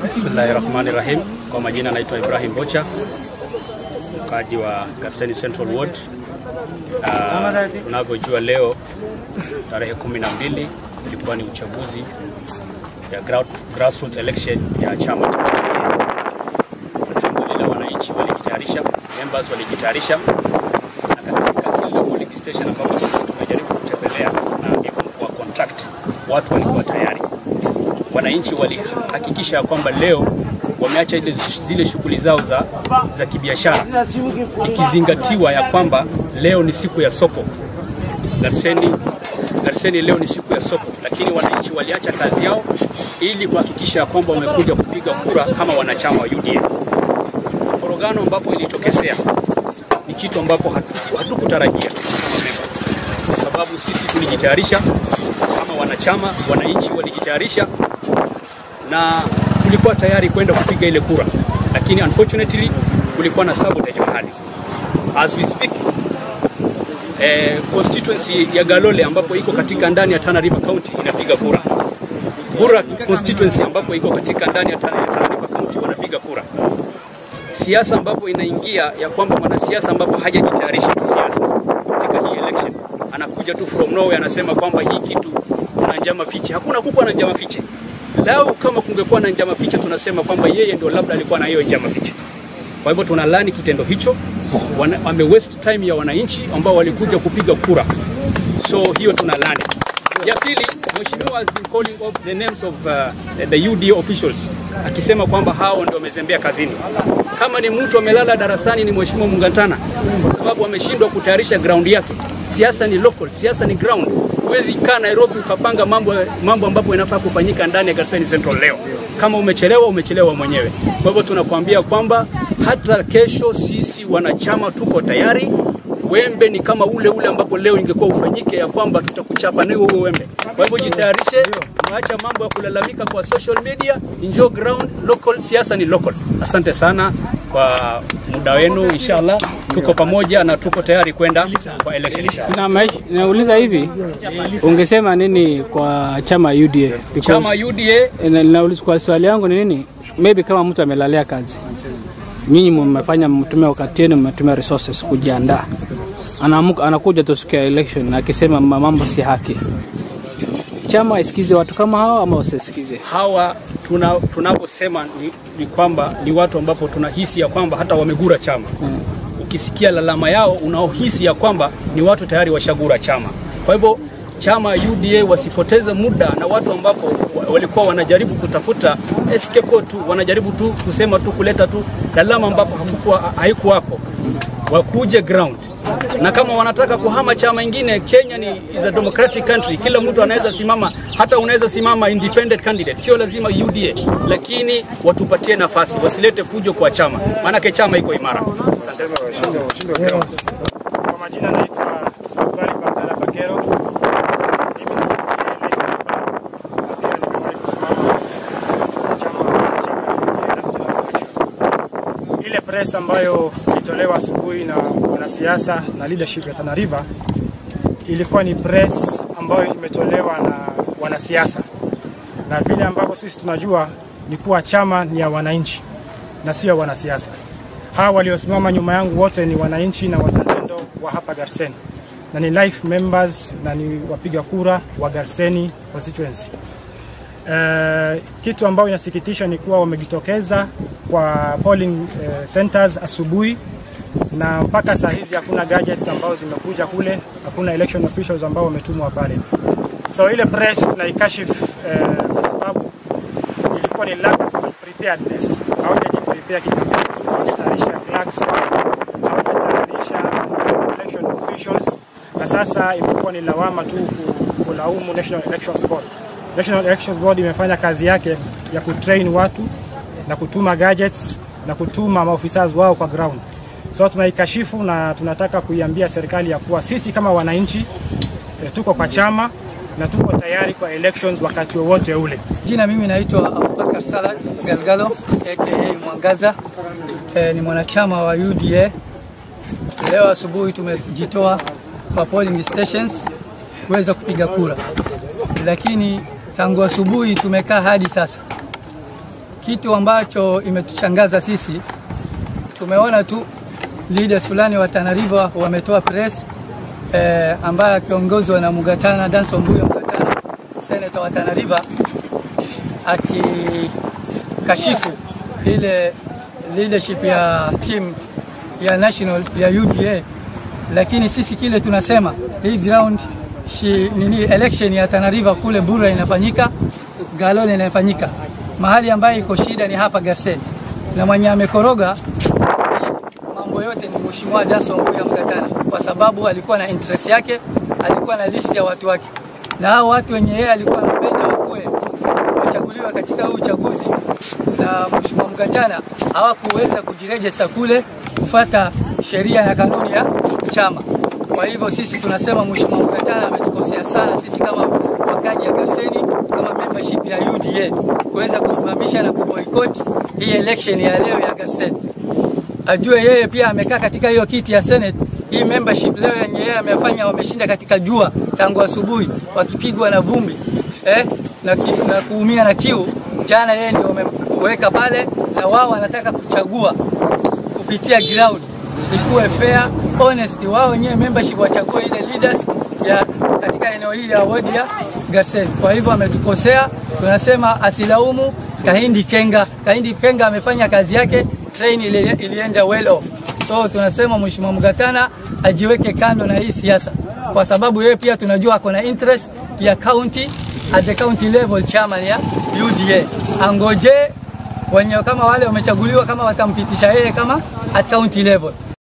Bismillahirrahmanirrahim. Kwa majina naitwa Ibrahim Bocha, mkaji wa Garseni Central Ward. Tunavyojua leo tarehe 12 ilikuwa ni uchaguzi ya grassroots election ya chama cha UDA. Wananchi walijitayarisha, members walijitayarisha, na katika kila polling station ambapo sisi tumejaribu kutembelea na even kwa contract, watu walikuwa tayari. Wananchi walihakikisha kwamba leo wameacha zile shughuli zao za kibiashara, ikizingatiwa ya kwamba leo ni siku ya soko. Garseni leo ni siku ya soko, lakini wananchi waliacha kazi yao ili kuhakikisha kwamba wamekuja kupiga kura kama wanachama wa UDA. Korogano ambapo ilitokezea ni kitu ambapo hatukutarajia kama members, kwa sababu sisi tulijitayarisha kama wanachama, wananchi walijitayarisha na tulikuwa tayari kwenda kupiga ile kura, lakini unfortunately kulikuwa na sabotage mahali. As we speak, constituency ya Galole ambapo iko katika ndani ya Tana River County inapiga kura. Bura constituency ambapo iko katika ndani ya Tana River County wanapiga kura. Siasa ambapo inaingia ya kwamba mwanasiasa ambapo hajajitayarisha kisiasa katika hii election anakuja tu from nowhere anasema kwamba hii kitu kuna njama fiche. Hakuna kukuwa na njama fiche. Lao kama kungekuwa na njama fiche tunasema kwamba yeye ndio labda alikuwa na hiyo njama fiche. Kwa hivyo tunalani kitendo hicho. Wame waste time ya wananchi ambao walikuja kupiga kura. So hiyo tunalani. Ya pili, mheshimiwa has been calling off the names of the UDA officials, akisema kwamba hao ndio wamezembea kazini. Kama ni mtu amelala darasani ni mheshimiwa Mungantana, kwa sababu ameshindwa kutayarisha ground yake. Siasa ni local, siasa ni ground. Huwezi kaa Nairobi ukapanga mambo ambapo inafaa kufanyika ndani ya Garseni Central leo. Kama umechelewa mwenyewe. Kwa hivyo tunakuambia kwamba hata kesho sisi wanachama tuko tayari. Wembe ni kama ule ambapo leo ingekuwa ufanyike ya kwamba tutakuchapa na huo wembe. Kwa hivyo jitayarishe, waacha mambo ya kulalamika kwa social media, enjoy ground, local, siasa ni local. Asante sana kwa muda wenu, inshallah tuko pamoja na tuko tayari kwenda kwa election inshallah. Nauliza hivi, ungesema nini kwa chama UDA? Chama UDA, nauliza kwa swali yangu ni nini? Maybe kama mtu amelalia kazi, nyinyi mmefanya mtumia wakati wenu, mmetumia resources kujiandaa, anakuja tu siku ya election akisema mambo si haki, chama isikize watu kama hawa ama usisikize? Hawa tunaposema ni kwamba ni watu ambapo tunahisi ya kwamba hata wamegura chama. Ukisikia lalama yao unaohisi ya kwamba ni watu tayari washagura chama. Kwa hivyo chama UDA wasipoteze muda na watu ambapo walikuwa wanajaribu kutafuta escape tu, wanajaribu tu kusema tu kuleta tu lalama ambapo haikuwako. Wakuje ground. Na kama wanataka kuhama chama ingine, Kenya is a democratic country. Kila mtu anaweza simama, hata unaweza simama independent candidate. Sio lazima UDA, lakini watupatie nafasi, wasilete fujo kwa chama. Maana chama iko imara. Asante sana. Kwa majina naitwa Bakero. Ile press ambayo ilitolewa asubuhi na wanasiasa na leadership ya Tana River ilikuwa ni press ambayo imetolewa na wanasiasa, na vile ambavyo sisi tunajua ni kuwa chama ni ya wananchi na sio wanasiasa. Hawa waliosimama nyuma yangu wote ni wananchi na wazalendo wa hapa Garseni, na ni life members na ni wapiga kura wa Garseni constituency. Kitu ambayo inasikitisha ni kuwa wamejitokeza kwa polling centers asubuhi, na mpaka saa hizi hakuna gadgets ambao zimekuja kule, hakuna election officials ambao wametumwa pale. So ile press tunaikashifu kwa sababu ilikuwa ni lack of preparedness. Hawajajiprepare kikamilifu, hawajatayarisha flags, hawajatayarisha election officials, na sasa imekuwa ni lawama tu kulaumu National Elections Board. National Elections Board imefanya kazi yake ya kutrain watu na kutuma gadgets na kutuma maofisa wao kwa ground. So tunaikashifu na tunataka kuiambia serikali ya kuwa sisi kama wananchi tuko kwa chama na tuko tayari kwa elections wakati wowote ule. Jina mimi naitwa Abubakar Salad Galgalo aka Mwangaza. Ni mwanachama wa UDA. Leo asubuhi tumejitoa kwa polling stations kuweza kupiga kura, lakini tangu asubuhi tumekaa hadi sasa kitu ambacho imetushangaza sisi, tumeona tu leaders fulani wa Tana River wametoa press ambayo akiongozwa na Mugatana, Danson Mbuya Mugatana, senator wa Tana River, akikashifu ile leadership ya team ya national ya UDA. Lakini sisi kile tunasema, hii ground election ya Tana River kule Bura inafanyika, Galole inafanyika. Mahali ambayo iko shida ni hapa Garseni, na mwenye amekoroga mambo yote ni Mheshimiwa Danson Mbuya Mugatana, kwa sababu alikuwa na interest yake, alikuwa na list ya watu wake, na hao watu wenye yeye alikuwa anapenda wakuwe wachaguliwa katika huu uchaguzi, na Mheshimiwa Mugatana hawakuweza kujiregister kule kufuata sheria na kanuni ya chama. Kwa hivyo sisi tunasema Mheshimiwa Mugatana ametukosea sana sisi kama wakaji ya Garseni, kama membership ya UDA, kuweza kusimamisha na kuboycott hii election ya leo ya Garseni. Ajue yeye pia amekaa katika hiyo kiti ya Senate. Hii membership leo yenye yeye amefanya, wameshinda katika jua tangu asubuhi wakipigwa na vumbi na kuumia na kiu. Jana yeye ndio wameweka pale, na wao wanataka kuchagua kupitia ground ikuwe fair, honest. Wao wenyewe membership wachague ile leaders ya katika eneo hili ya ward ya Garseni. Kwa hivyo ametukosea, tunasema asilaumu Kahindi Kenga. Kahindi Kenga amefanya kazi yake, train ilienda well off. So tunasema Mheshimiwa Mugatana ajiweke kando na hii siasa, kwa sababu yeye pia tunajua ako na interest ya county, at the county level chairman ya UDA. Angoje wenyewe kama wale wamechaguliwa kama watampitisha yeye kama at county level.